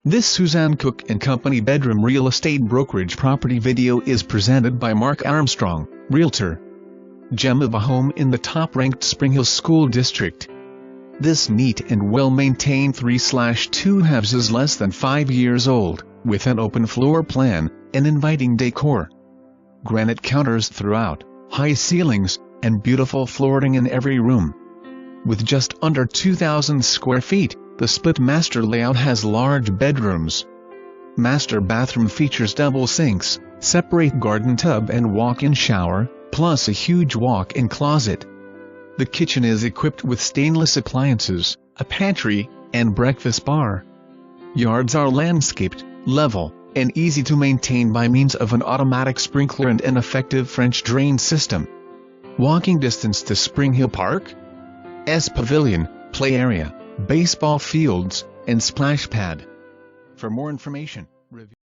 This Suzanne Cook & Company bedroom real estate brokerage property video is presented by Mark Armstrong, Realtor. Gem of a home in the top-ranked Spring Hill School District. This neat and well-maintained 3/2 house is less than 5 years old, with an open floor plan, and inviting decor. Granite counters throughout, high ceilings, and beautiful flooring in every room. With just under 2,000 square feet, the split master layout has large bedrooms. Master bathroom features double sinks, separate garden tub and walk-in shower, plus a huge walk-in closet. The kitchen is equipped with stainless appliances, a pantry, and breakfast bar. Yards are landscaped, level, and easy to maintain by means of an automatic sprinkler and an effective French drain system. Walking distance to Spring Hill Park's pavilion, play area, baseball fields, and splash pad. For more information, review